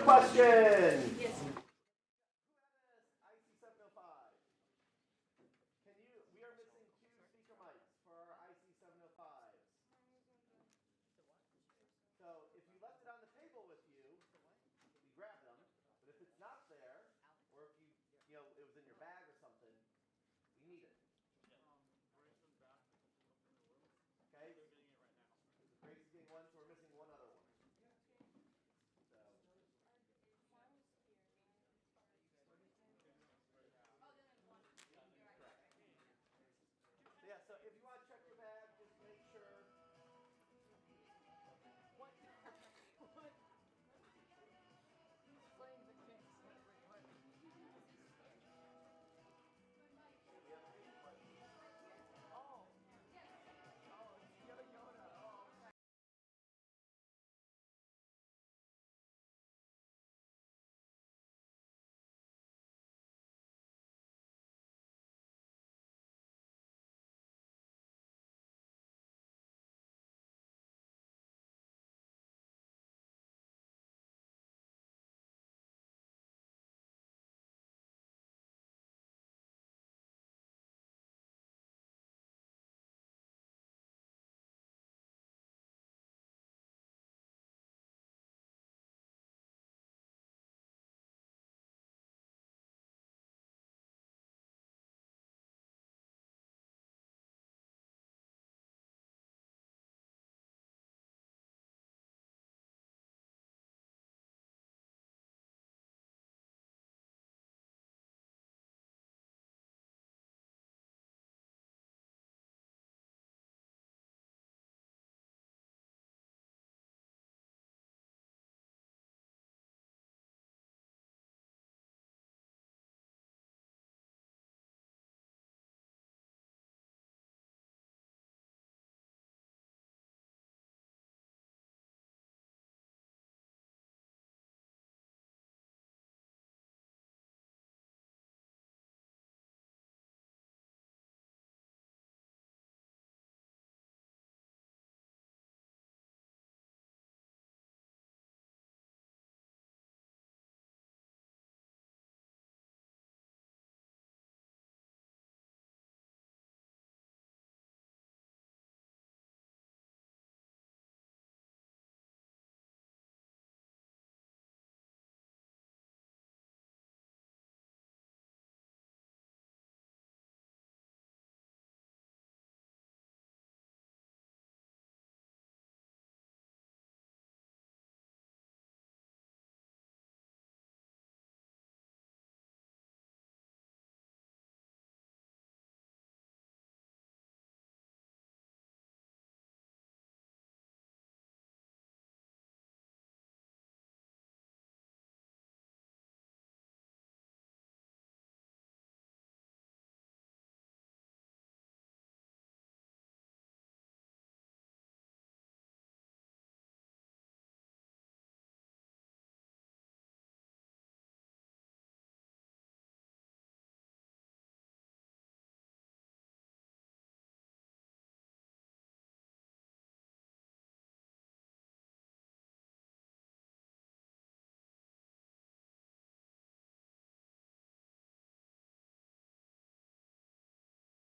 another question. Yes. IC705. We are missing 2 speaker mics for our IC705s. So if you left it on the table with you, we grab them. But if it's not there, or if you know, it was in your bag or something, we need it. Okay. Grace is getting one, so we're missing one other one. Yeah, so if you want to check your bag, just make sure. What? What? Playing the kids. Oh. Oh, it's YOTA. Oh, okay.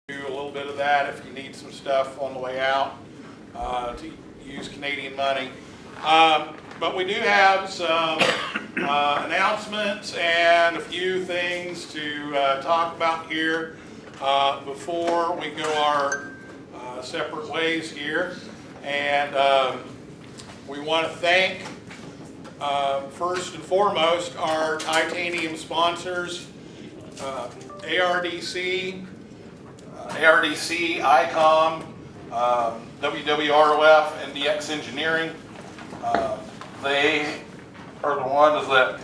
Do a little bit of that if you need some stuff on the way out to use Canadian money. But we do have some announcements and a few things to talk about here before we go our separate ways here. And we want to thank, first and foremost, our titanium sponsors, ARDC, ICOM, WWROF, and DX Engineering. They are the ones that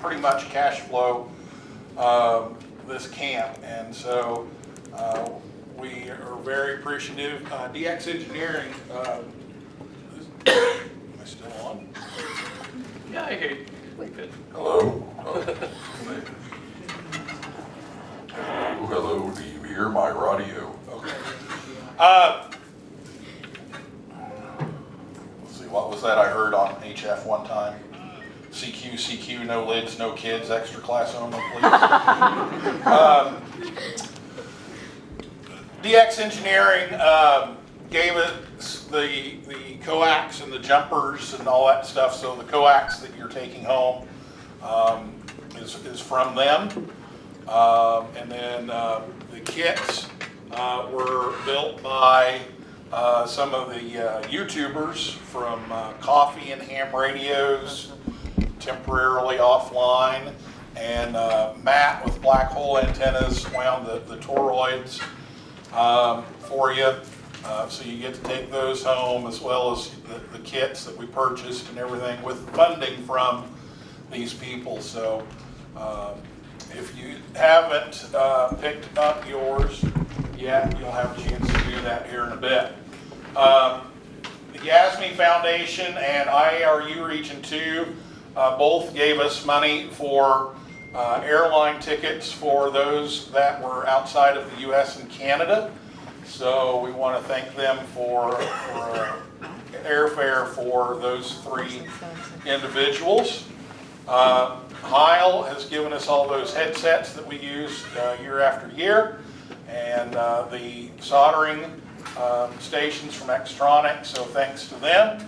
pretty much cash flow this camp, and so we are very appreciative. DX Engineering, am I still on? Yeah, I hear you. Good. Hello? Oh, hello, do you hear my radio? Okay. Let's see, what was that I heard on HF one time? CQ, no lids, no kids, extra class only, please. DX Engineering gave us the coax and the jumpers and all that stuff, so the coax that you're taking home is from them. And then the kits were built by some of the YouTubers from Coffee and Ham Radios, temporarily offline, and Matt with black hole antennas wound the toroids for you. So you get to take those home, as well as the kits that we purchased and everything, with funding from these people. So if you haven't picked up yours yet, you'll have a chance to do that here in a bit. The Yasme Foundation and IARU Region 2 both gave us money for airline tickets for those that were outside of the U.S. and Canada. So we want to thank them for airfare for those 3 individuals. Heil has given us all those headsets that we use year after year, and the soldering stations from Extronic, so thanks to them.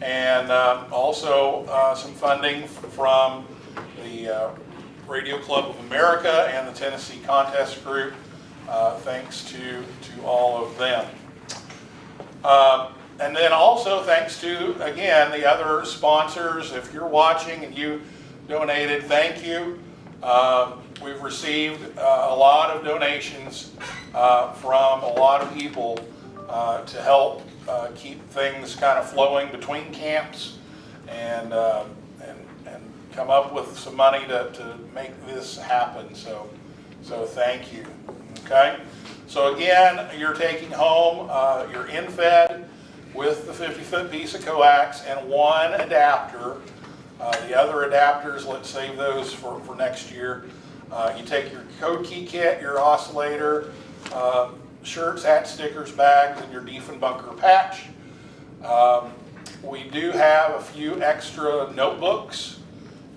And also some funding from the Radio Club of America and the Tennessee Contest Group, thanks to all of them. And then also thanks to, again, the other sponsors. If you're watching and you donated, thank you. We've received a lot of donations from a lot of people to help keep things kind of flowing between camps, and come up with some money to make this happen. So thank you. Okay. So again, you're taking home your in-fed with the 50-foot piece of coax and 1 adapter. The other adapters, let's save those for next year. You take your code key kit, your oscillator, shirts, hats, stickers, bags, and your Diefenbunker patch. We do have a few extra notebooks.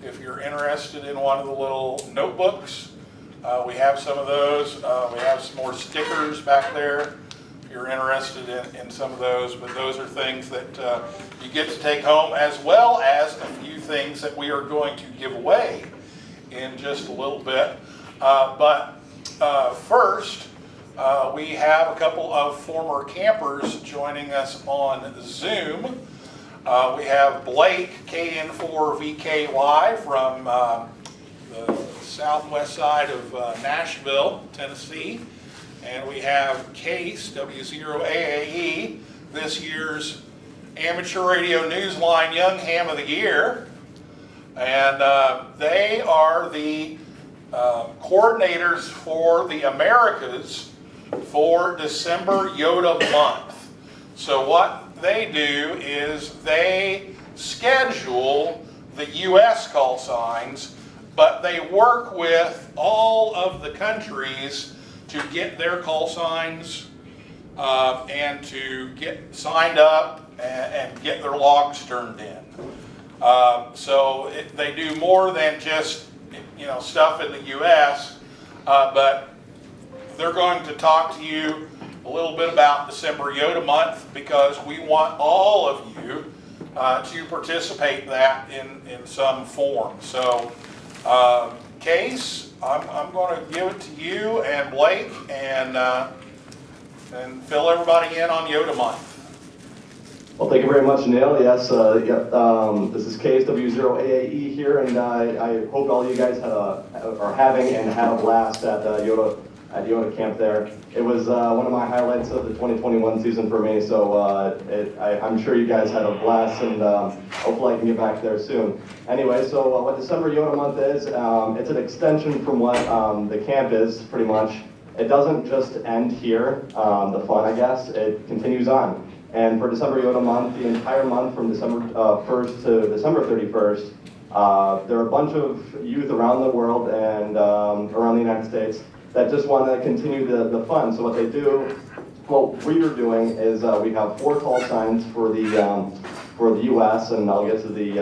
If you're interested in one of the little notebooks, we have some of those. We have some more stickers back there if you're interested in some of those. But those are things that you get to take home, as well as a few things that we are going to give away in just a little bit. But first, we have a couple of former campers joining us on Zoom. We have Blake, KN4VKY, from the southwest side of Nashville, Tennessee. And we have Case, W0AAE, this year's Amateur Radio Newsline Young Ham of the Year. And they are the coordinators for the Americas for December YOTA month. So what they do is they schedule the U.S. call signs, but they work with all of the countries to get their call signs and to get signed up and get their logs turned in. So they do more than just, stuff in the U.S., but they're going to talk to you a little bit about December YOTA month, because we want all of you to participate in that in some form. So, Case, I'm going to give it to you and Blake, and fill everybody in on YOTA month. Well, thank you very much, Neil. Yes, this is KSW0AAE here, and I hope all you guys are having and had a blast at YOTA camp there. It was one of my highlights of the 2021 season for me, so I'm sure you guys had a blast, and hopefully I can get back there soon. Anyway, so what December YOTA month is, it's an extension from what the camp is, pretty much. It doesn't just end here, the fun, I guess. It continues on. And for December YOTA month, the entire month from December 1st to December 31st, there are a bunch of youth around the world and around the United States that just want to continue the fun. So what they do, what we are doing is we have 4 call signs for the U.S., and I'll get to the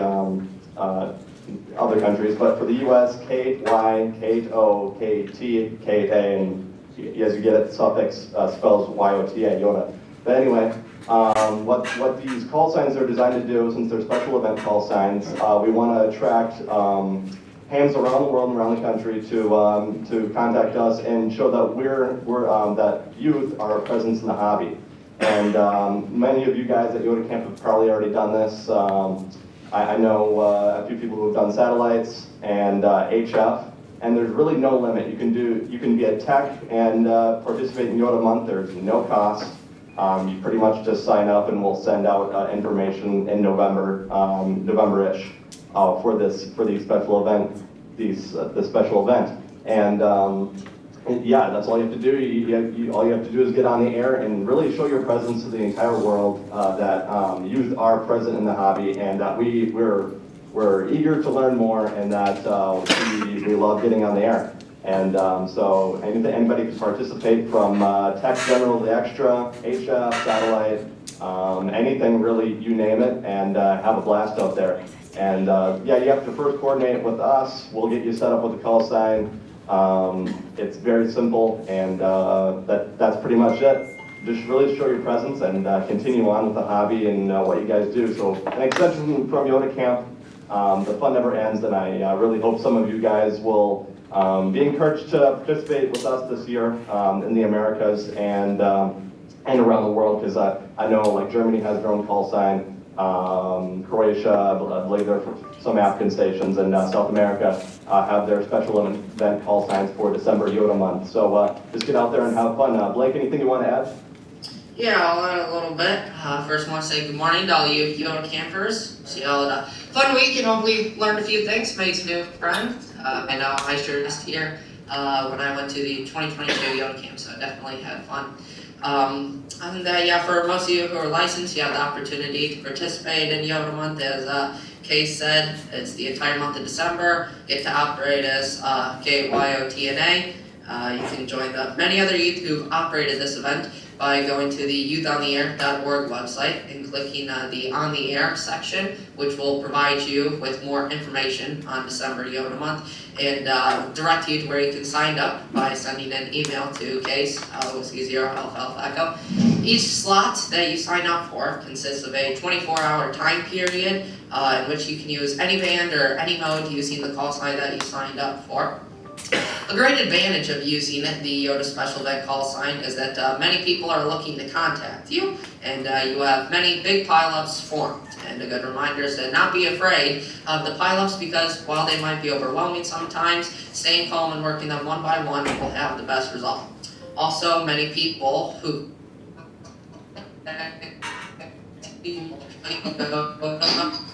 other countries, but for the U.S., Kate, Y, Kate, O, Kate, T, Kate, A, and as you get it, the suffix spells YOTA, YOTA. But anyway, what these call signs are designed to do, since they're special event call signs, we want to attract hams around the world and around the country to contact us and show that that youth are a presence in the hobby. And many of you guys at YOTA Camp have probably already done this. I know a few people who have done satellites and HF, and there's really no limit. You can be a tech and participate in YOTA month. There's no cost. You pretty much just sign up, and we'll send out information in November-ish for this special event, this special event. And yeah, that's all you have to do. All you have to do is get on the air and really show your presence to the entire world that youth are present in the hobby, and that we're eager to learn more, and that we love getting on the air. And so anybody can participate, from tech general to extra, HF, satellite, anything really, you name it, and have a blast out there. And yeah, you have to first coordinate with us. We'll get you set up with a call sign. It's very simple, and that's pretty much it. Just really show your presence and continue on with the hobby and what you guys do. So an extension from YOTA Camp. The fun never ends, and I really hope some of you guys will be encouraged to participate with us this year in the Americas and around the world, because I know like Germany has their own call sign, Croatia, I believe there are some African stations, and South America have their special event call signs for December YOTA month. So just get out there and have fun. Blake, anything you want to add? Yeah, I'll add a little bit. First, I want to say good morning to all you YOTA campers. See y'all at a fun week, and hopefully learn a few things, make some new friends. I know I sure last year when I went to the 2022 YOTA camp, so I definitely had fun. And yeah, for most of you who are licensed, you have the opportunity to participate in YOTA month. As Case said, it's the entire month of December. Get to operate as KYOTNA. You can join the many other youth who've operated this event by going to the youthontheair.org website and clicking the On the Air section, which will provide you with more information on December YOTA month, and direct you to where you can sign up by sending an email to Case, Whiskey 0 Alpha Echo. Each slot that you sign up for consists of a 24-hour time period in which you can use any band or any mode using the call sign that you signed up for. A great advantage of using the YOTA special event call sign is that many people are looking to contact you, and you have many big pileups formed. And a good reminder is to not be afraid of the pileups, because while they might be overwhelming sometimes, staying calm and working them one by one will have the best result. Also, many people who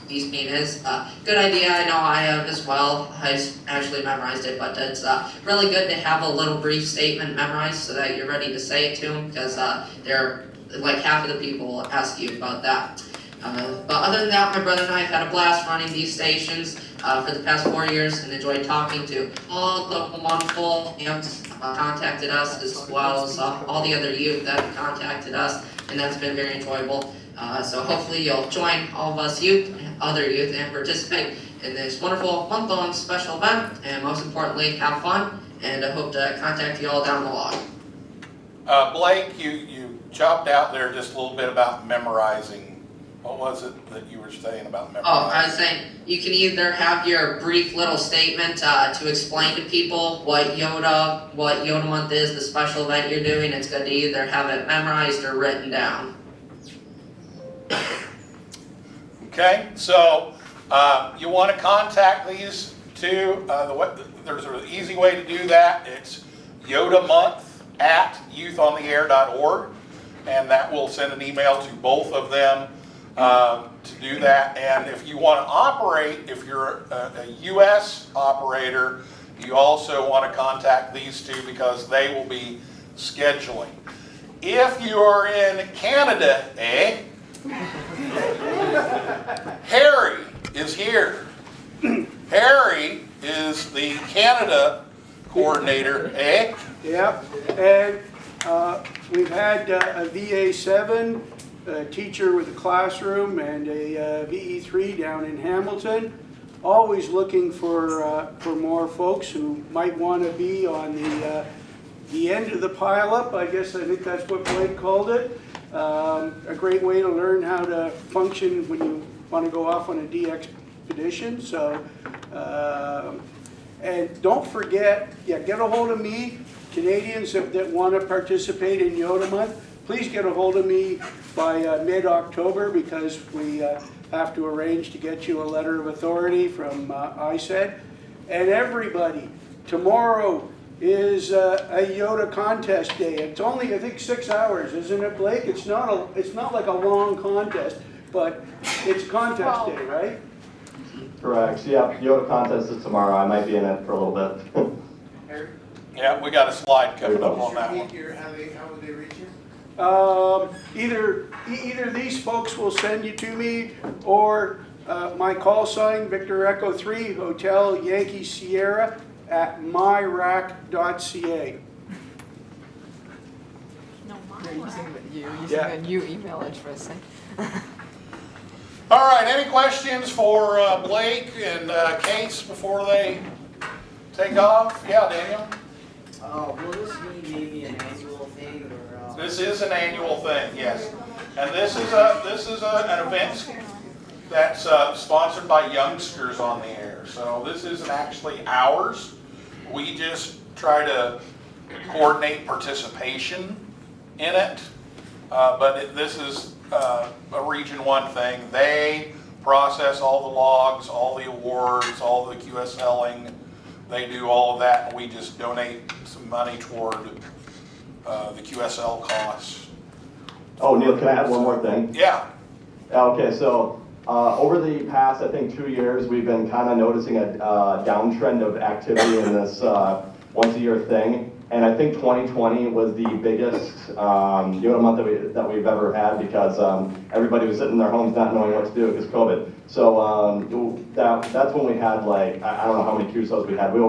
these meetings. Good idea, I know I have as well. I actually memorized it, but it's really good to have a little brief statement memorized so that you're ready to say it to them, because they're like half of the people will ask you about that. But other than that, my brother and I have had a blast running these stations for the past 4 years, and enjoyed talking to all the wonderful youths contacted us, as well as all the other youth that have contacted us, and that's been very enjoyable. So hopefully you'll join all of us youth, other youth, and participate in this wonderful month-long special event, and most importantly, have fun, and I hope to contact you all down the line. Blake, you chopped out there just a little bit about memorizing. What was it that you were saying about memorizing? Oh, I was saying, you can either have your brief little statement to explain to people what YOTA month is, the special event you're doing. It's good to either have it memorized or written down. Okay, so you want to contact these two. There's an easy way to do that. It's yotamonth@youthontheair.org, and that will send an email to both of them to do that. And if you want to operate, if you're a U.S. operator, you also want to contact these two, because they will be scheduling. If you're in Canada, Harry is here. Harry is the Canada coordinator, Yep, and we've had a VA7, a teacher with a classroom, and a VE3 down in Hamilton. always looking for more folks who might want to be on the end of the pileup. I think that's what Blake called it. A great way to learn how to function when you want to go off on a de-expedition. So, and don't forget, get a hold of me, Canadians that want to participate in YOTA month. Please get a hold of me by mid-October, because we have to arrange to get you a letter of authority from ISED. And everybody, tomorrow is a YOTA contest day. It's only, I think, 6 hours, isn't it, Blake? It's not like a long contest, but it's contest day, right? Correct. Yeah, YOTA contest is tomorrow. I might be in it for a little bit. Yeah, we got a slide coming up on that one. How would they reach you? Either these folks will send you to me, or my call sign, Victor Echo 3, Hotel Yankee Sierra at myrack.ca. You're using a new email address. All right, any questions for Blake and Case before they take off? Yeah, Daniel? Will this be maybe an annual thing, or? This is an annual thing, yes. And this is an event that's sponsored by youngsters on the air. So this isn't actually ours. We just try to coordinate participation in it. But this is a Region 1 thing. They process all the logs, all the awards, all the QSLing. They do all of that, and we just donate some money toward the QSL costs. Oh, Neil, can I add one more thing? Yeah. Okay, so over the past, I think, 2 years, we've been kind of noticing a downtrend of activity in this once-a-year thing. And I think 2020 was the biggest YOTA month that we've ever had, because everybody was sitting in their homes not knowing what to do because of COVID. So that's when we had, like, I don't know how many QSOs we had. We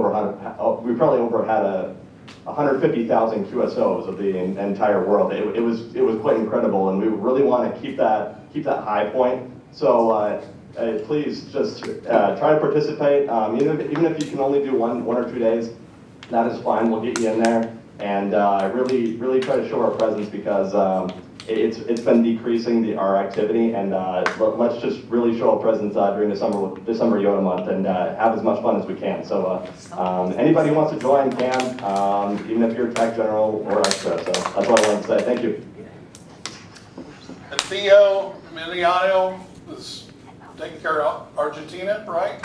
probably had 150,000 QSOs of the entire world. It was quite incredible, and we really want to keep that high point. So please just try to participate. Even if you can only do one or 2 days, that is fine. We'll get you in there, and really try to show our presence, because it's been decreasing our activity, and let's just really show our presence during December YOTA month, and have as much fun as we can. So anybody who wants to join can, even if you're tech general or extra. So that's all I wanted to say. Thank you. And Theo Emiliano is taking care of Argentina, right?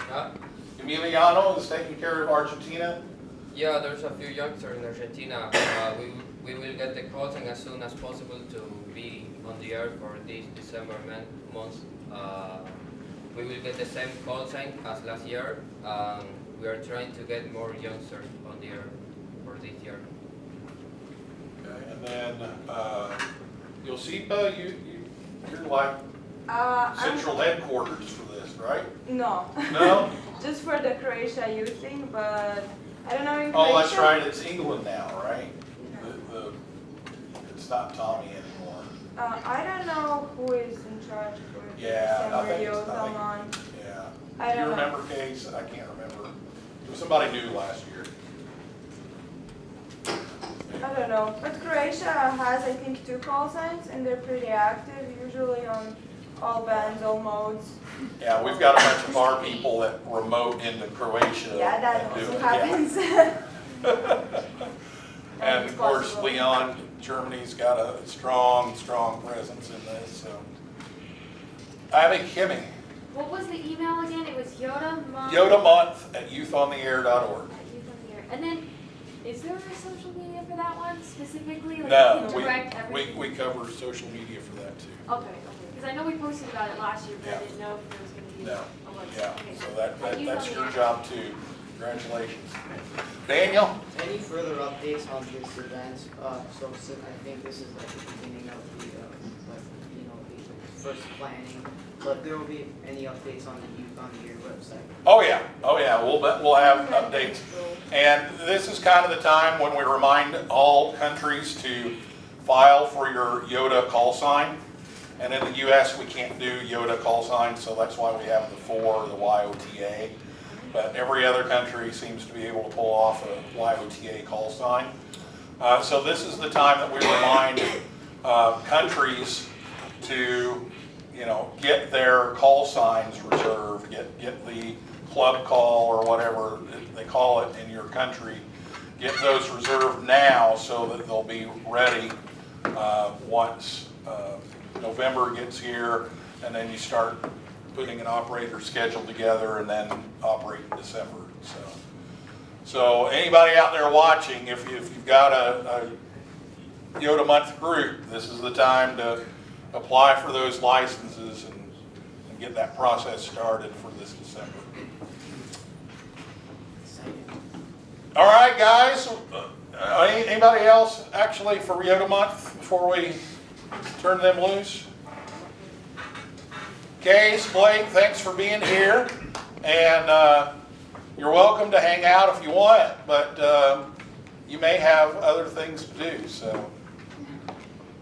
Yeah. Emiliano is taking care of Argentina. Yeah, there's a few youngsters in Argentina. We will get the closing as soon as possible to be on the air for this December month. We will get the same closing as last year. We are trying to get more youngsters on the air for this year. Okay, and then Josipa, you're like central headquarters for this, right? No. No? Just for the Croatia youth thing, but I don't know in Croatia. Oh, that's right. It's England now, right? It's not Tommy anymore. I don't know who is in charge for Yeah, I think December YOTA month. Yeah. I Do you don't know. remember, Case? I can't remember. It was somebody new last year. I don't know. But Croatia has, I think, 2 call signs, and they're pretty active, usually on all bands, all modes. Yeah, we've got a bunch of our people that remote into Croatia. Yeah, that and do also it. happens. Yeah. And of course, possible. Leon, Germany's got a strong presence in this. So, I think Kimmy. What was the email again? It was YOTA month. YOTA month at youthontheair.org. At Youth on the Air. And then, is there a social media for that one specifically? Like No, you can direct everything? we cover social media for that too. Okay. Because I know we posted about it last year, but Yeah. I didn't know if there was going to be No. a website. Yeah, Okay. so At Youth that's on the your Air. job too. Congratulations. Daniel? Any further updates on this event? So I think this is like the beginning of the, the first planning. But there will be any updates on the Youth on the Air website? Oh yeah. We'll have updates. And this is kind of the time when we remind all countries to file for your YOTA call sign. And in the US, we can't do YOTA call signs, so that's why we have the 4, the YOTA. But every other country seems to be able to pull off a YOTA call sign. So this is the time that we remind countries to, get their call signs reserved, get the club call or whatever they call it in your country, get those reserved now so that they'll be ready once November gets here, and then you start putting an operator schedule together and then operate in December. So anybody out there watching, if you've got a YOTA month group, this is the time to apply for those licenses and get that process started for this December. All right, guys. Anybody else actually for YOTA month before we turn them loose? Case, Blake, thanks for being here, and you're welcome to hang out if you want, but you may have other things to do, so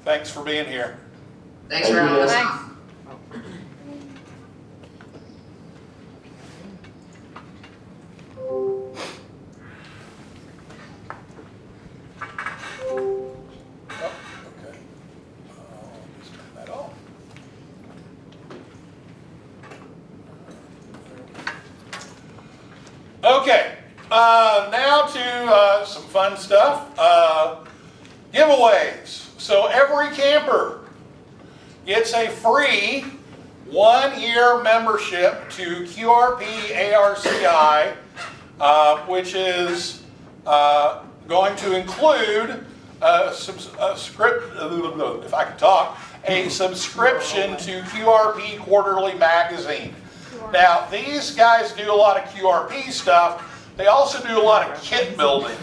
thanks for being here. Thanks for having us. Thanks. Okay, now to some fun stuff. Giveaways. So every camper gets a free 1-year membership to QRP ARCI, which is going to include a subscription to QRP Quarterly Magazine. Now, these guys do a lot of QRP stuff. They also do a lot of kit building,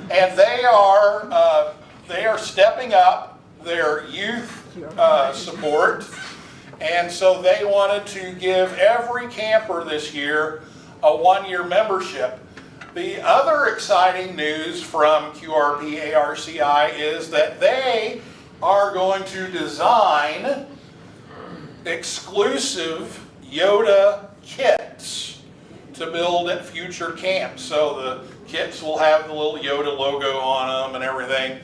and they are stepping up their youth support, and so they wanted to give every camper this year a 1-year membership. The other exciting news from QRP ARCI is that they are going to design exclusive YOTA kits to build at future camps. So the kits will have the little YOTA logo on them and everything.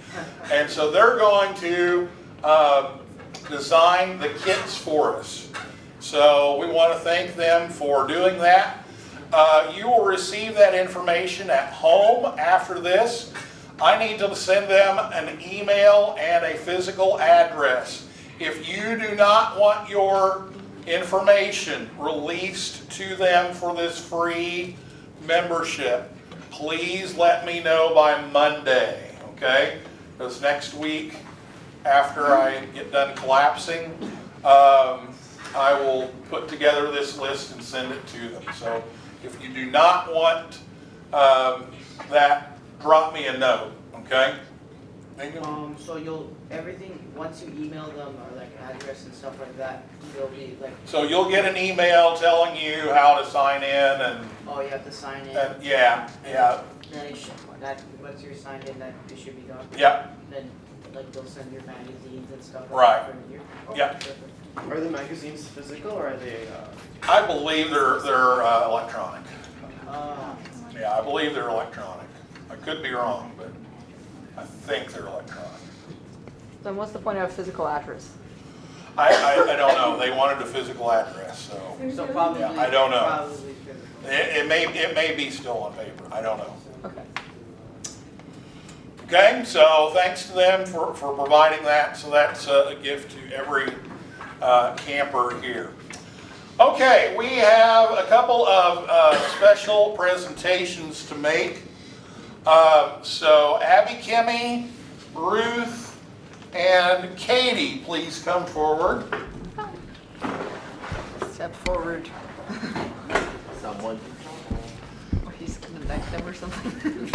And so they're going to design the kits for us. So we want to thank them for doing that. You will receive that information at home after this. I need to send them an email and a physical address. If you do not want your information released to them for this free membership, please let me know by Monday, okay? Because next week, after I get done collapsing, I will put together this list and send it to them. So if you do not want that, drop me a note, okay? So everything, once you email them or like address and stuff like that, they'll be like. So you'll get an email telling you how to sign in and. Oh, you have to sign in. And, yeah. Then once you're signed in, that it should be done. Yeah. Then like they'll send your magazines and stuff. Right. For a year. Yeah. Are the magazines physical or are they? I believe they're electronic. Yeah, I believe they're electronic. I could be wrong, but I think they're electronic. Then what's the point of a physical address? I don't know. They wanted a physical address, So probably. yeah, I don't know. Probably physical. It may be still on paper. I don't know. Okay. Okay, so thanks to them for providing that. So that's a gift to every camper here. Okay, we have a couple of special presentations to make. So Abby, Kimmy, Ruth, and Katie, please come forward. Step forward. Someone. Or he's gonna neck them or something.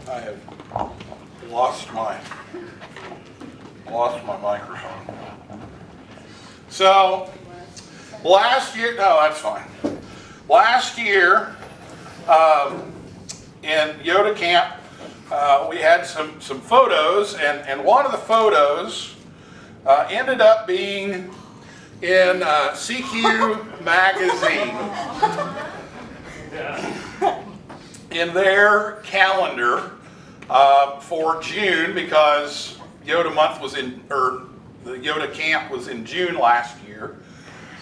I have lost my microphone. So last year, no, that's fine. Last year in YOTA camp, we had some photos, and one of the photos ended up being in CQ magazine. In their calendar for June, because YOTA month was or the YOTA camp was in June last year.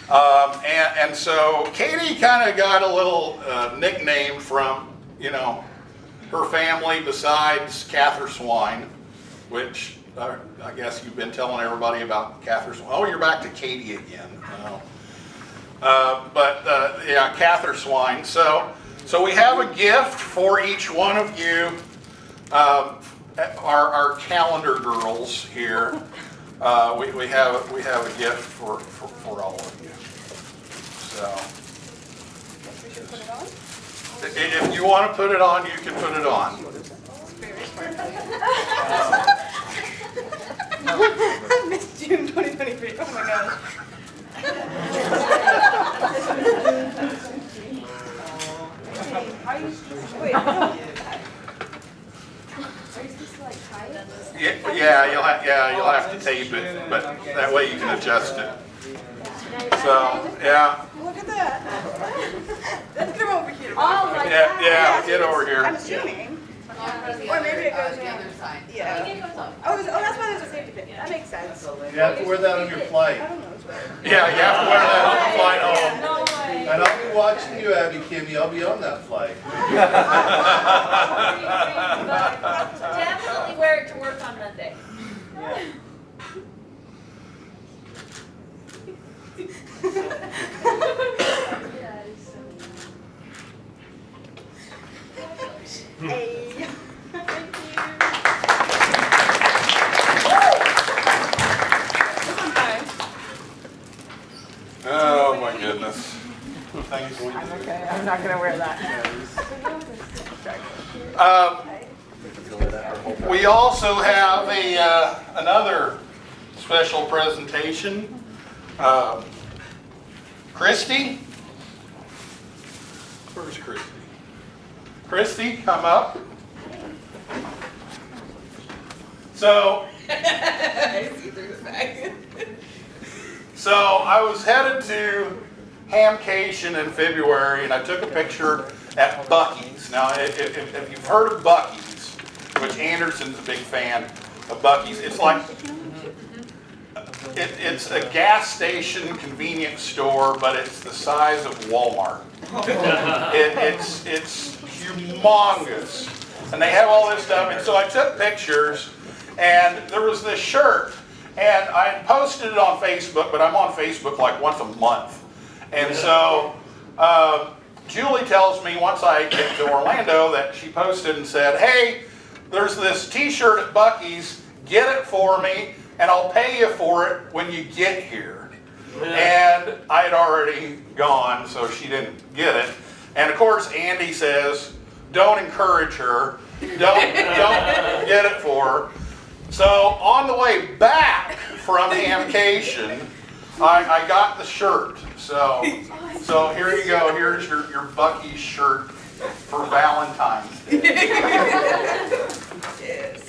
And so Katie kind of got a little nickname from, her family besides Cather Swine, which I guess you've been telling everybody about Cather Swine. Oh, you're back to Katie again. Yeah, Cather Swine. So we have a gift for each one of you, our calendar girls here. We have a gift for all of you. So, if you want to put it on, you can put it on. I missed June 2023. Oh my gosh. Are you wait, are you supposed to like tie it? Yeah, you'll have to tape it, but that way you can adjust it. So, yeah. Look at that. Let's come over here. Oh my Yeah, get over here. I'm assuming. Or maybe it goes the other side. Yeah. Oh, that's why there's a safety pin. That makes sense. You have to wear that on your flight. I don't know. It's weird. Yeah, you have to wear that on the flight home. No way. And I'll be watching you, Abby Kimmy. I'll be on that flight. Definitely wear it to work on Monday. Hey. Oh my goodness. Things we do. I'm okay. I'm not gonna wear that. We also have another special presentation. Christy? Where's Christy? Christy, come up. So, so I was headed to Hamcation in February, and I took a picture at Buc-ee's. Now, if you've heard of Buc-ee's, which Anderson's a big fan of Buc-ee's, it's like it's a gas station convenience store, but it's the size of Walmart. It's humongous, and they have all this stuff. And so I took pictures, and there was this shirt, and I had posted it on Facebook, but I'm on Facebook like once a month. And so Julie tells me once I get to Orlando that she posted and said, "Hey, there's this T-shirt at Buc-ee's. Get it for me, and I'll pay you for it when you get here." And I had already gone, so she didn't get it. And of course, Andy says, "Don't encourage her. Don't get it for her." So on the way back from Hamcation, I got the shirt. So here you go. Here's your Buc-ee's shirt for Valentine's Day. Yes.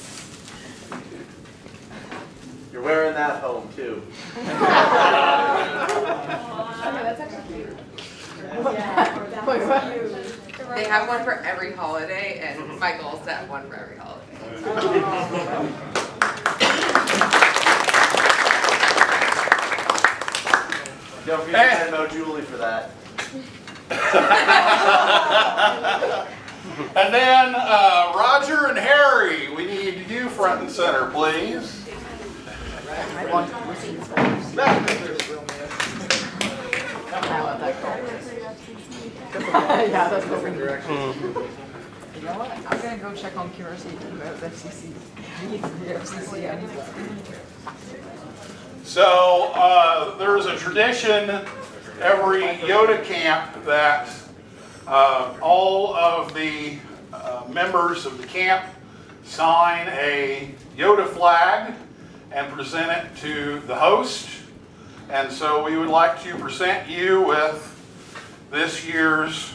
You're wearing that home too. That's actually cute. They have one for every holiday, and my goal is to have one for every holiday. Don't forget to know Julie for that. And then Roger and Harry, we need you front and center, please. I want receipts. I want that call. Yeah, that's what we're doing. You know what? I'm gonna go check on QRC to promote the FCC. The FCC, I need that. So there's a tradition every YOTA camp that all of the members of the camp sign a YOTA flag and present it to the host. And so we would like to present you with this year's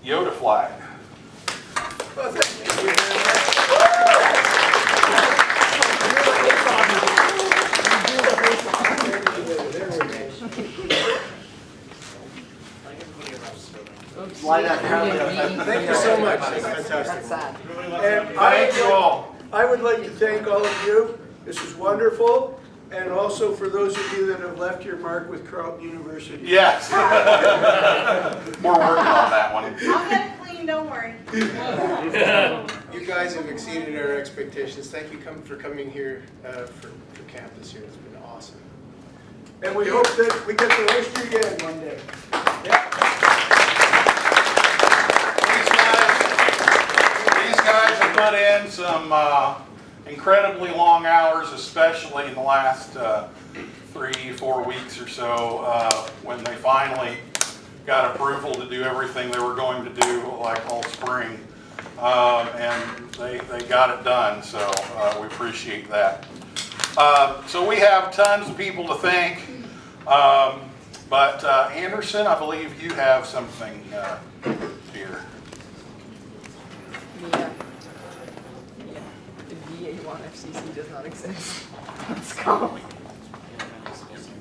YOTA flag. Well, thank you very much. Line up, Thank you so much. That's fantastic. That's sad. And Thank you all. I would like to thank all of you. This is wonderful. And also for those of you that have left your mark with Carleton University. Yes. We're working on that one. I'll get it clean, don't worry. You guys have exceeded our expectations. Thank you for coming here for camp this year. It's been awesome. And we hope that we get to host you again one day. These guys have put in some incredibly long hours, especially in the last 3-4 weeks or so, when they finally got approval to do everything they were going to do like all spring. And they got it done, so we appreciate that. So we have tons of people to thank, but Anderson, I believe you have something here. Yeah. The VA1 FCC does not exist. Let's go.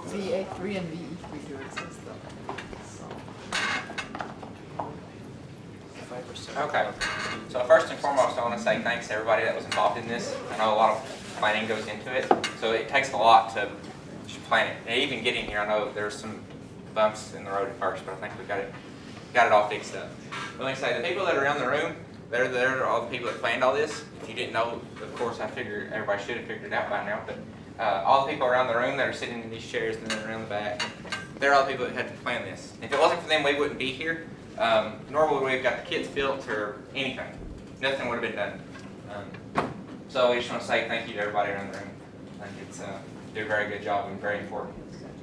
VA3 and VE3 do exist though. So. Okay, so first and foremost, I want to say thanks to everybody that was involved in this. I know a lot of planning goes into it, so it takes a lot to plan it. And even getting here, I know there's some bumps in the road at first, but I think we got it all fixed up. But like I say, the people that are in the room, they're all the people that planned all this. If you didn't know, of course, I figure everybody should have figured it out by now, but all the people around the room that are sitting in these chairs and then around the back, they're all the people that had to plan this. If it wasn't for them, we wouldn't be here. Nor would we have got the kits built or anything. Nothing would have been done. So we just want to say thank you to everybody around the room. I think it's did a very good job and very important.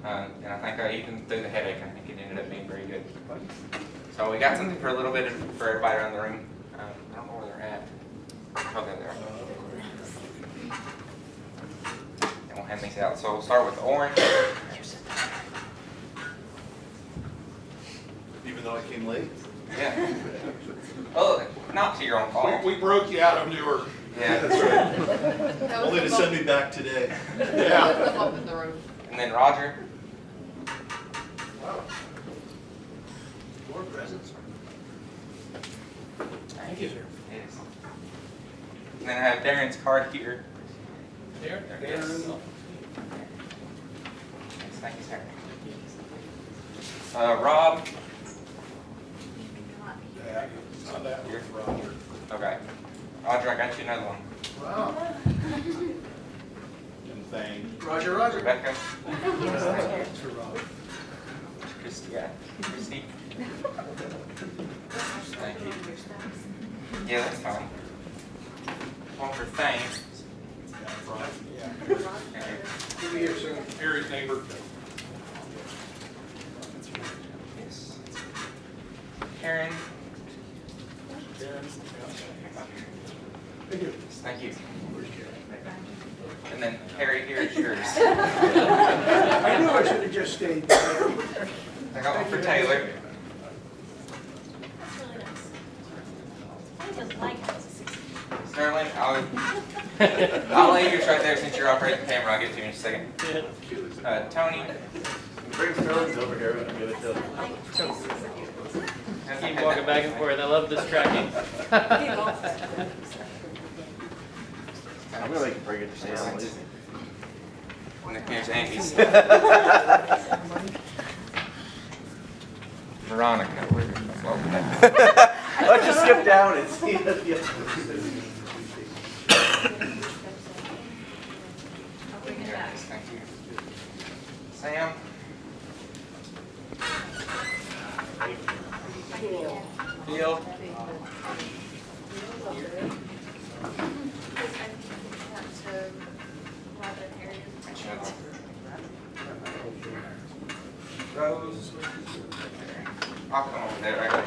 And I think even through the headache, I think it ended up being very good. So we got something for a little bit for everybody around the room. I don't know where they're at. Oh, there they are. And we'll hand these out. So we'll start with orange. Even though I came late? Yeah. Oh, not to your own fault. We broke you out of Newark. Yeah. That's right. Only to send me back today. Yeah. And then Roger. More presents. Thank you, sir. Yes. And then I have Darren's card here. Darren? Yes. Thank you, sir. Rob. Not that one, Roger. Okay. Roger, I got you another one. Wow. And thank Roger. Rebecca. Thanks for Rob. Christy. Yeah. Christy. Thank you. Yeah, that's fine. One for Thane. Yeah. Give me your sir. Harry's neighbor. Yes. Karen. Thank you. Thank you. And then Harry, here is yours. I knew I should have just stayed. I got one for Taylor. That's really nice. I just like how it's a 60. Sterling, I'll lay yours right there since you're operating the camera. I'll get to you in a second. Tony. Bring Sterling's over here, we can give it to him. Keep walking back and forth. I love this tracking. I'm gonna make him bring it to Sam. And then here's Andy's. Veronica. Let's just skip down and see if you. Thank you. Sam. Bill. Rose. I'll come over there, right?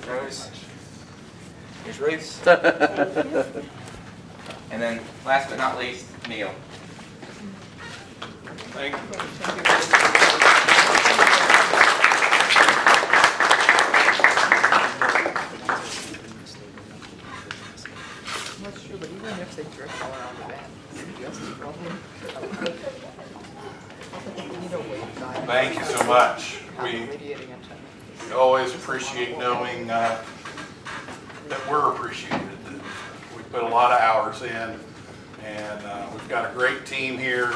Rose. Here's Ruth. And then, last but not least, Neil. Thank you. I'm not sure, but even if they drift all around the band, it's just you need a wait time. Thank you so much. We Radiating antenna. always appreciate knowing that we're appreciated. We put a lot of hours in, and we've got a great team here.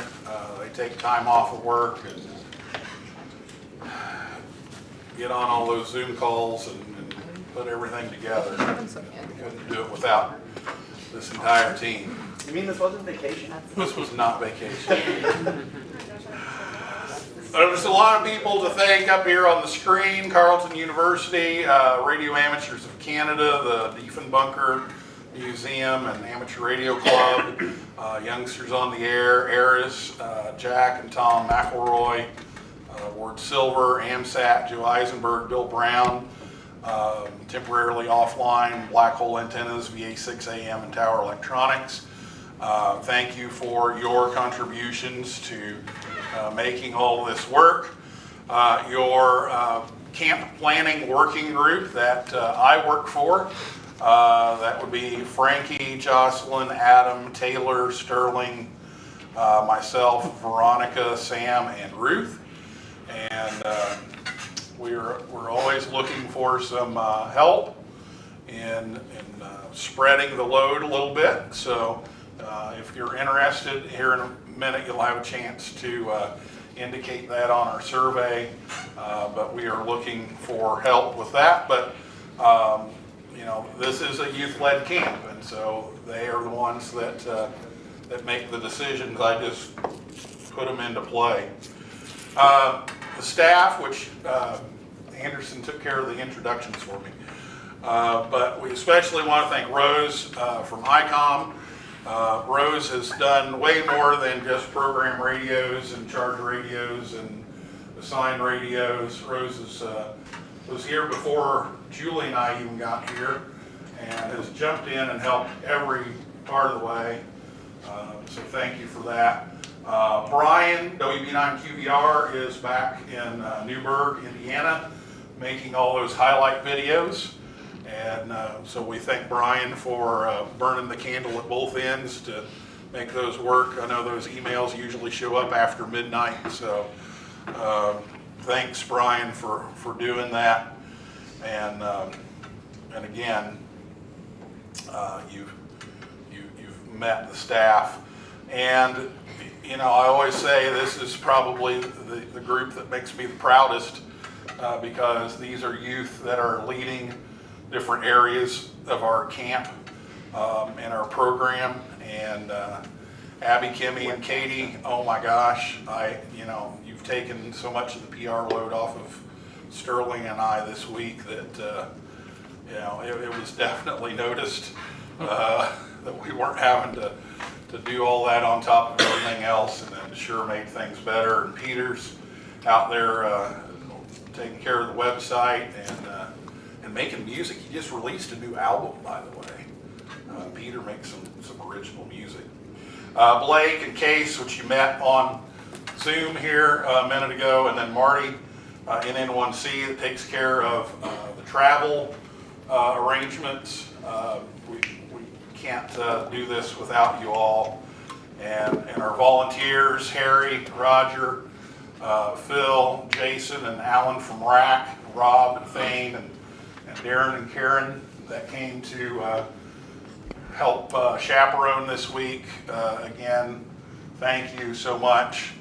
They take time off of work and get on all those Zoom calls and put everything together. We couldn't do it without this entire team. You mean this wasn't vacation? This was not vacation. There's a lot of people to thank up here on the screen. Carleton University, Radio Amateurs of Canada, the Diefenbunker Museum and Amateur Radio Club, Youngsters on the Air, Eris, Jack and Tom McElroy, Ward Silver, AMSAT, Joe Eisenberg, Bill Brown, temporarily offline, Black Hole Antennas, VA6AM, and Tower Electronics. Thank you for your contributions to making all this work. Your camp planning working group that I work for, that would be Frankie, Jocelyn, Adam, Taylor, Sterling, myself, Veronica, Sam, and Ruth. And we're always looking for some help in spreading the load a little bit. So if you're interested, here in a minute you'll have a chance to indicate that on our survey. But we are looking for help with that. But you know, this is a youth-led camp, and so they are the ones that that make the decisions. I just put them into play. The staff, which Anderson took care of the introductions for me. But we especially want to thank Rose from ICOM. Rose has done way more than just program radios and charge radios and assign radios. Rose was here before Julie and I even got here and has jumped in and helped every part of the way. So thank you for that. Brian, WB9QVR, is back in Newburgh, Indiana, making all those highlight videos. And so we thank Brian for burning the candle at both ends to make those work. I know those emails usually show up after midnight, so thanks, Brian, for doing that. And again, you've met the staff. And you know, I always say this is probably the group that makes me the proudest because these are youth that are leading different areas of our camp and our program. And Abby, Kimmy, and Katie, oh my gosh, you know, you've taken so much of the PR load off of Sterling and I this week that you know, it was definitely noticed that we weren't having to do all that on top of everything else, and then sure made things better. And Peter's out there taking care of the website and making music. He just released a new album, by the way. Peter makes some original music. Blake and Case, which you met on Zoom here a minute ago, and then Marty in N1C that takes care of the travel arrangements. We can't do this without you all. And our volunteers, Harry, Roger, Phil, Jason, and Alan from RAC, Rob and Thane, and Darren and Karen that came to help chaperone this week. Again, thank you so much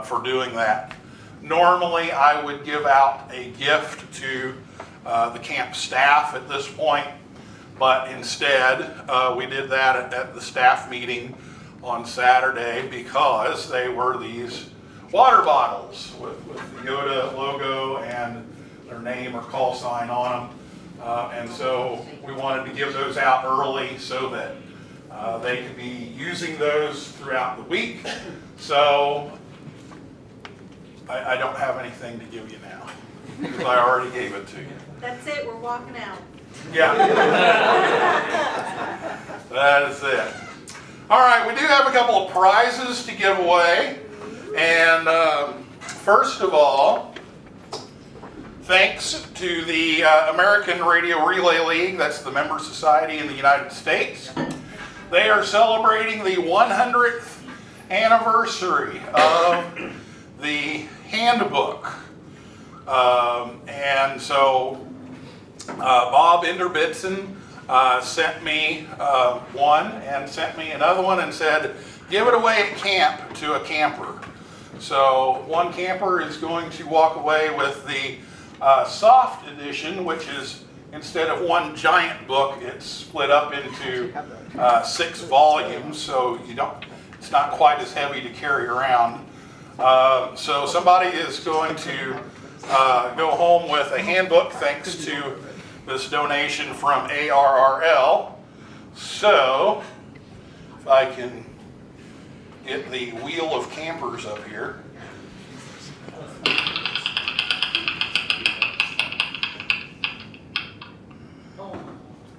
for doing that. Normally, I would give out a gift to the camp staff at this point, but instead, we did that at the staff meeting on Saturday because they were these water bottles with the YOTA logo and their name or call sign on them. And so we wanted to give those out early so that they could be using those throughout the week. So I don't have anything to give you now because I already gave it to you. That's it, we're walking out. Yeah. That is it. All right, we do have a couple of prizes to give away. And first of all, thanks to the American Radio Relay League, that's the member society in the United States. They are celebrating the 100th anniversary of the handbook. And so Bob Inderbitson sent me one and sent me another one and said, give it away at camp to a camper. So one camper is going to walk away with the soft edition, which is, instead of one giant book, it's split up into 6 volumes, so it's not quite as heavy to carry around. So somebody is going to go home with a handbook thanks to this donation from ARRL. So if I can get the wheel of campers up here.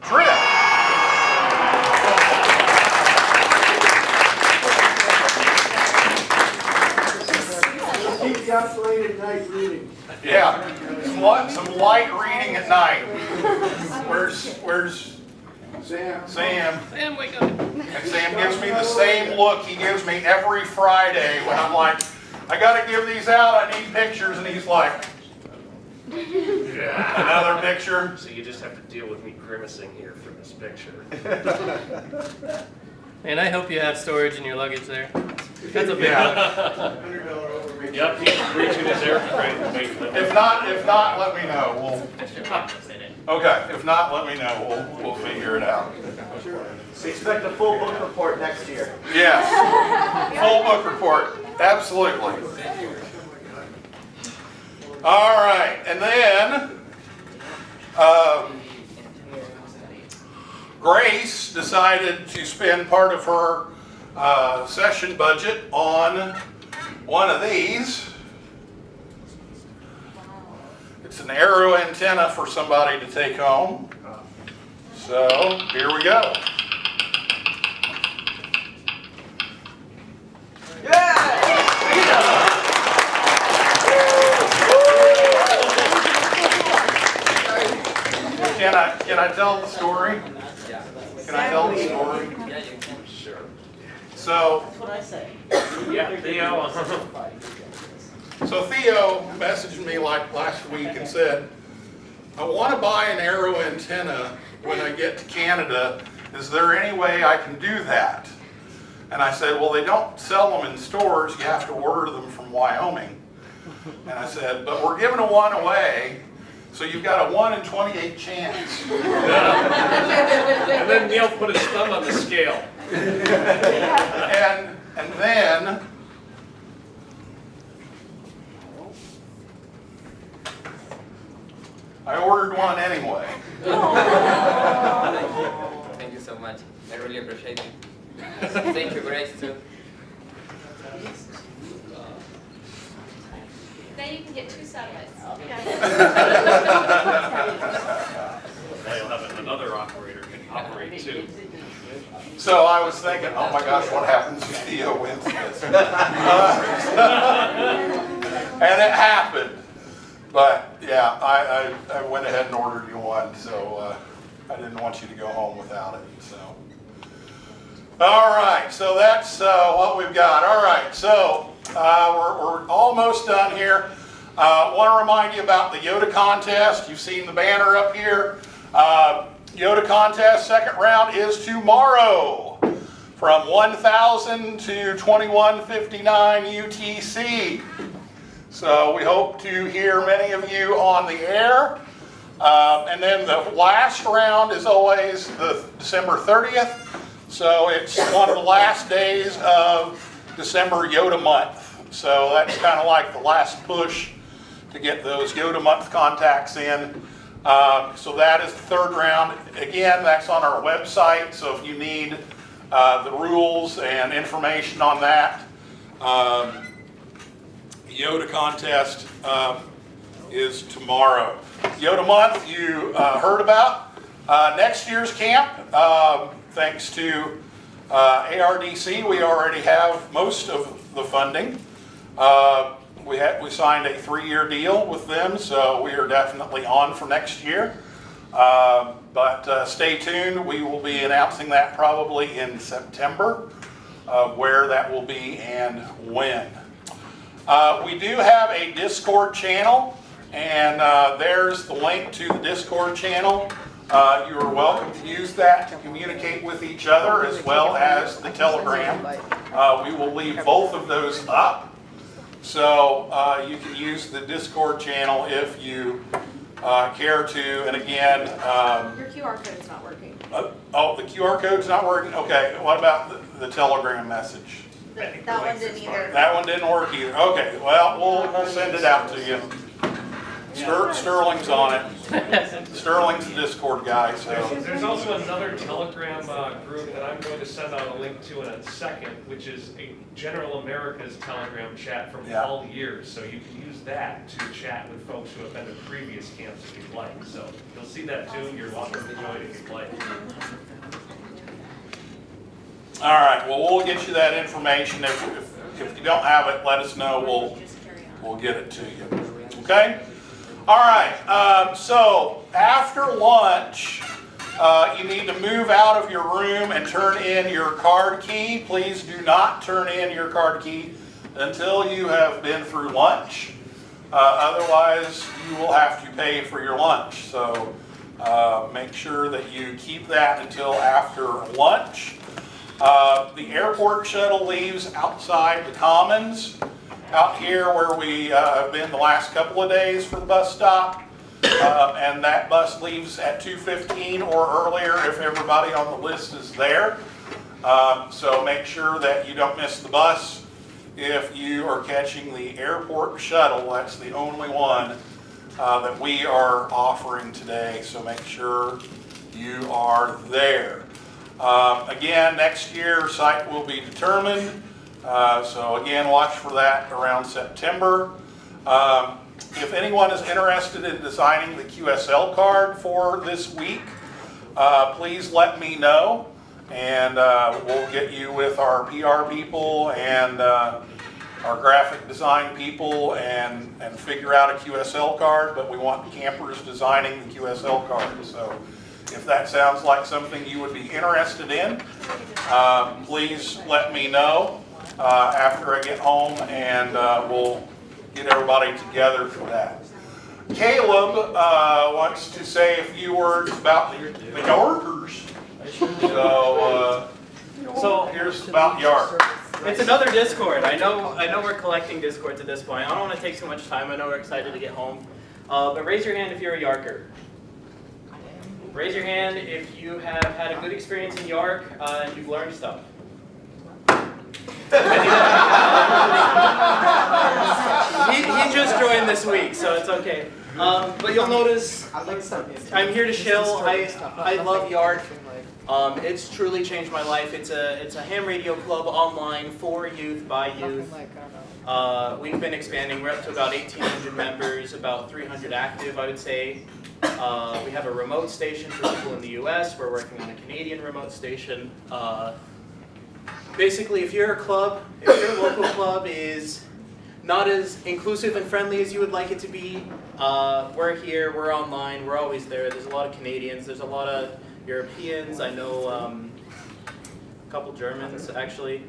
Trip! Keep you up late at night reading. Yeah, some light reading at night. Where's Sam? Sam, wake up. And Sam gives me the same look he gives me every Friday when I'm like, I gotta give these out, I need pictures, and he's like, another picture. So you just have to deal with me grimacing here for this picture. And I hope you have storage in your luggage there. That's a big one. Yep, he's reaching his air freight. If not, let me know. Okay, if not, let me know. We'll figure it out. Expect a full book report next year. Yes, full book report, absolutely. All right, and then Grace decided to spend part of her session budget on one of these. It's an arrow antenna for somebody to take home. So here we go. Can I tell the story? Can I tell the story? Sure. So, That's what I say. Yeah, Theo. So Theo messaged me like last week and said, I want to buy an arrow antenna when I get to Canada. Is there any way I can do that? And I said, well, they don't sell them in stores. You have to order them from Wyoming. And I said, but we're giving one away. So you've got a 1 in 28 chance. And then Neil put his thumb on the scale. And then I ordered one anyway. Thank you so much. I really appreciate it. Thank you, Grace, too. Then you can get 2 satellites. Now you'll have another operator can operate too. So I was thinking, oh my gosh, what happens if Theo wins this? And it happened. But yeah, I went ahead and ordered you one, so I didn't want you to go home without it. So, all right, so that's what we've got. All right, so we're almost done here. Want to remind you about the YOTA contest. You've seen the banner up here. YOTA contest second round is tomorrow from 1,000 to 2159 UTC. So we hope to hear many of you on the air. And then the last round is always the December 30th. So it's one of the last days of December YOTA month. So that's kind of like the last push to get those YOTA month contacts in. So that is the third round. Again, that's on our website. So if you need the rules and information on that, YOTA contest is tomorrow. YOTA month you heard about. Next year's camp, thanks to ARDC, we already have most of the funding. We signed a 3-year deal with them, so we are definitely on for next year. But stay tuned. We will be announcing that probably in September, where that will be and when. We do have a Discord channel, and there's the link to the Discord channel. You are welcome to use that to communicate with each other, as well as the Telegram. We will leave both of those up. So you can use the Discord channel if you care to. And again, Your QR code is not working. oh, the QR code's not working? Okay, what about the Telegram message? That one didn't either. That one didn't work either. Okay, well, we'll send it out to you. Sterling's on it. Sterling's the Discord guy, so. There's also another Telegram group that I'm going to send out a link to in a second, which is a General America's Telegram chat from all years. So you can use that to chat with folks who have been to previous camps if you'd like. So you'll see that too. You're welcome to join if you'd like. All right, well, we'll get you that information. If you don't have it, let us know. We'll get it to you. Okay? All right, so after lunch, you need to move out of your room and turn in your card key. Please do not turn in your card key until you have been through lunch. Otherwise, you will have to pay for your lunch. So make sure that you keep that until after lunch. The airport shuttle leaves outside the Commons, out here where we have been the last couple of days for the bus stop. And that bus leaves at 2:15 or earlier if everybody on the list is there. So make sure that you don't miss the bus if you are catching the airport shuttle. That's the only one that we are offering today, so make sure you are there. Again, next year site will be determined, so again, watch for that around September. If anyone is interested in designing the QSL card for this week, please let me know, and we'll get you with our PR people and our graphic design people and figure out a QSL card, but we want campers designing the QSL card. So if that sounds like something you would be interested in, please let me know after I get home, and we'll get everybody together for that. Caleb wants to say a few words about the Yorkers. So here's about York. It's another Discord. I know we're collecting Discords at this point. I don't want to take too much time. I know we're excited to get home. But raise your hand if you're a Yarker. Raise your hand if you have had a good experience in York and you've learned stuff. he just joined this week, so it's okay. But you'll notice I'm here to chill. I love York. It's truly changed my life. It's a ham radio club online for youth, by youth. We've been expanding. We're up to about 1,800 members, about 300 active, I would say. We have a remote station for people in the US. We're working on a Canadian remote station. Basically, if your local club is not as inclusive and friendly as you would like it to be, we're here, we're online, we're always there. There's a lot of Canadians, there's a lot of Europeans. I know a couple Germans, actually.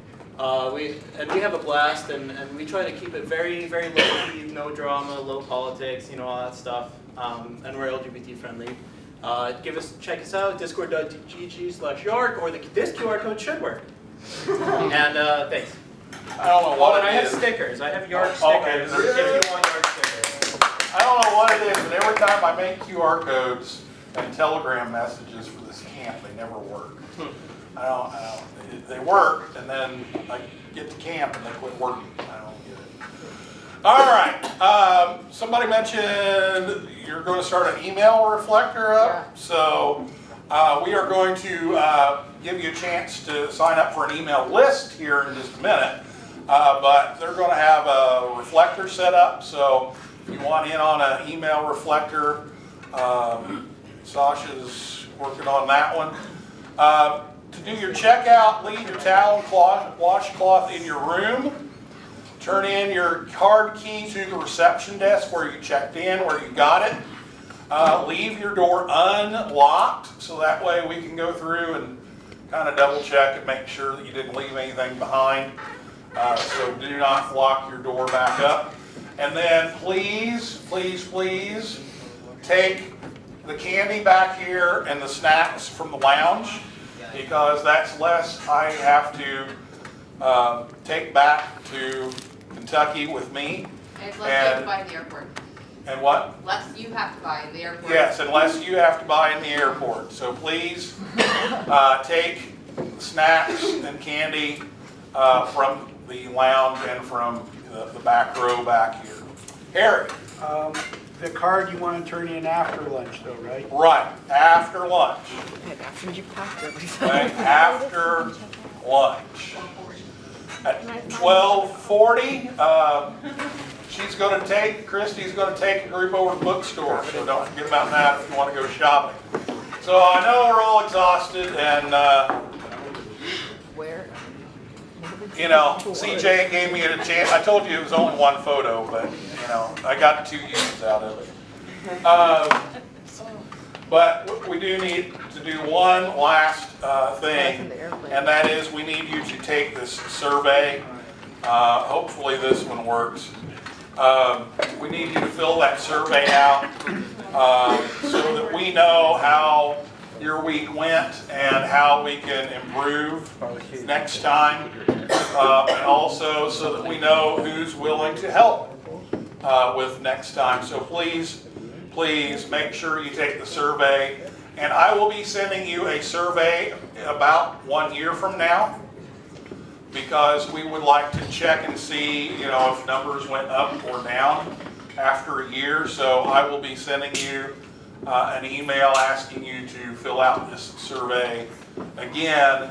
We have a blast, and we try to keep it very, very low-key, no drama, low politics, all that stuff. And we're LGBT friendly. Check us out, discord.gg/York, or this QR code should work. And thanks. I don't know what and I have stickers. I have York stickers if you want York stickers. I don't know what it is, but every time I make QR codes and Telegram messages for this camp, they never work. They work, and then I get to camp and they quit working. I don't get it. All right. Somebody mentioned you're going to start an email reflector up. Yeah. So we are going to give you a chance to sign up for an email list here in just a minute. But they're going to have a reflector set up. So if you want in on an email reflector, Sasha's working on that one. To do your checkout, leave your towel and washcloth in your room. turn in your card key to the reception desk where you checked in, where you got it. Leave your door unlocked, so that way we can go through and kind of double check and make sure that you didn't leave anything behind. So do not lock your door back up. And then please, please, please take the candy back here and the snacks from the lounge, because that's less I have to take back to Kentucky with me. And less you have to buy in the airport. And what? Less you have to buy in the airport. Yes, unless you have to buy in the airport. So please take snacks and candy from the lounge and from the back row back here. Harry. The card you want to turn in after lunch though, right? Right, after lunch. After you packed everything. Okay, after lunch. At 12:40, Christy's going to take a group over to the bookstore, so don't forget about that if you want to go shopping. So I know we're all exhausted, and Where? you know, CJ gave me a chance. I told you it was only one photo, but you know, I got 2 uses out of it. But we do need to do one last thing, and that is we need you to take this survey. Hopefully this one works. We need you to fill that survey out so that we know how your week went and how we can improve next time. And also so that we know who's willing to help with next time. So please, please make sure you take the survey. And I will be sending you a survey about 1 year from now, because we would like to check and see, you know, if numbers went up or down after a year. So I will be sending you an email asking you to fill out this survey again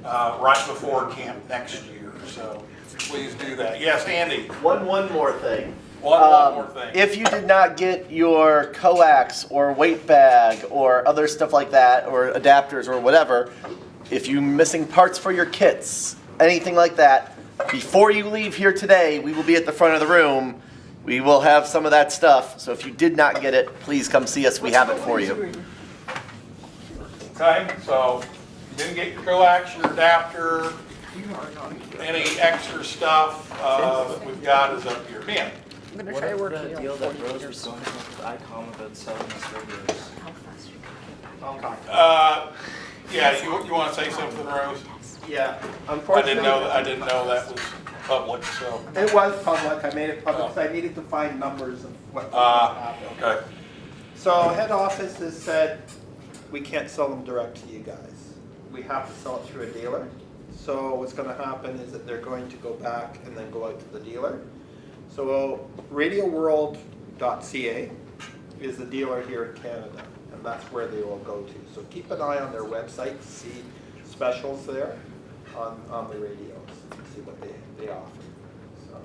right before camp next year. So please do that. Yes, Andy. One more thing. One more thing. If you did not get your coax or weight bag or other stuff like that, or adapters or whatever, if you're missing parts for your kits, anything like that, before you leave here today, we will be at the front of the room. We will have some of that stuff. So if you did not get it, please come see us. We have it for you. Okay, so you didn't get your coax, your adapter, any extra stuff that we've got is up here. Ben. I'm gonna try working the on deal that 40 Rose years. was going with ICOM about selling us radios? How fast you Yeah, you want to say something, Rose? Yeah, I unfortunately. didn't know that was public, so. It was public, I made it public, because I needed to find numbers of what happened. Okay. So head office has said, we can't sell them direct to you guys. We have to sell it through a dealer. So what's gonna happen is that they're going to go back and then go out to the dealer. So radioworld.ca is the dealer here in Canada, and that's where they will go to. So keep an eye on their website to see specials there on the radios, and see what they offer. So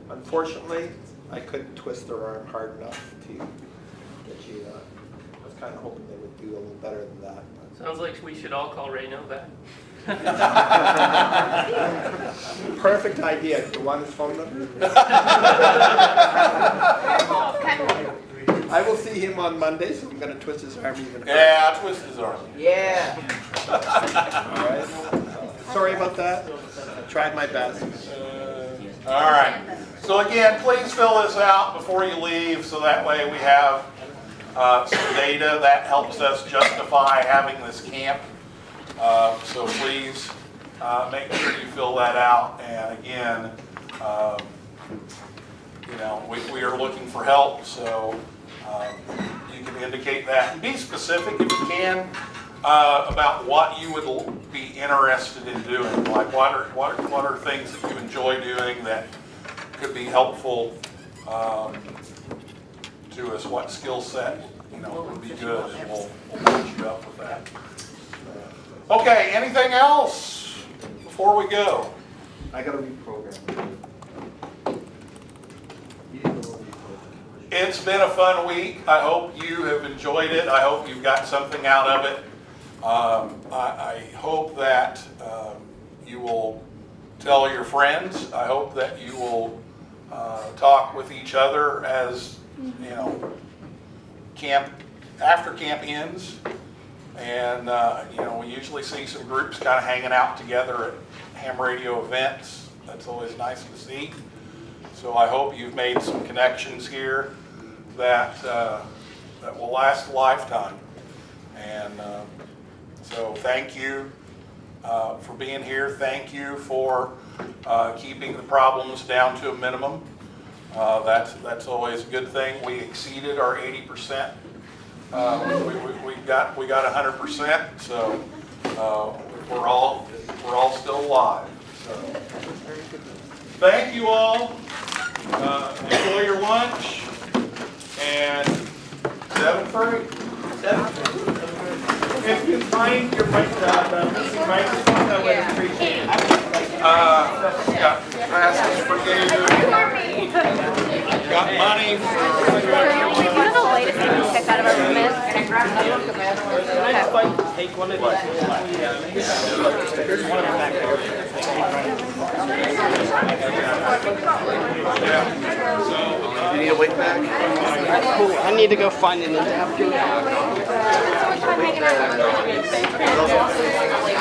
unfortunately, I couldn't twist their arm hard enough to get you, I was kind of hoping they would do a little better than that. Sounds like we should all call Ray Novak. Perfect idea. Do you want his phone number? I will see him on Monday, so I'm going to twist his arm even harder. Yeah, I'll twist his arm. Yeah. All right. Sorry about that. I tried my best. All right. So again, please fill this out before you leave, so that way we have some data that helps us justify having this camp. So please make sure you fill that out. And again, you know, we are looking for help, so you can indicate that. And be specific if you can about what you would be interested in doing. Like what are things that you enjoy doing that could be helpful to us? What skill set, you know, would be good, and we'll match you up with that. Okay, anything else before we go? I got to reprogram. It's been a fun week. I hope you have enjoyed it. I hope you've got something out of it. I hope that you will tell your friends. I hope that you will talk with each other as, you know, after camp ends. And, you know, we usually see some groups kind of hanging out together at ham radio events. That's always nice to see. So I hope you've made some connections here that, that will last a lifetime. And so thank you for being here. Thank you for keeping the problems down to a minimum. That's always a good thing. We exceeded our 80%. We got 100%. So we're all still alive. So thank you all. Enjoy your lunch. And 7-3. If you find your microphone, that would appreciate it. Got passes for you. Got money for. You know the latest thing we stick out of our room is? Take one of these. There's one of them back there. You need a weight bag? Cool. I need to go find an adapter.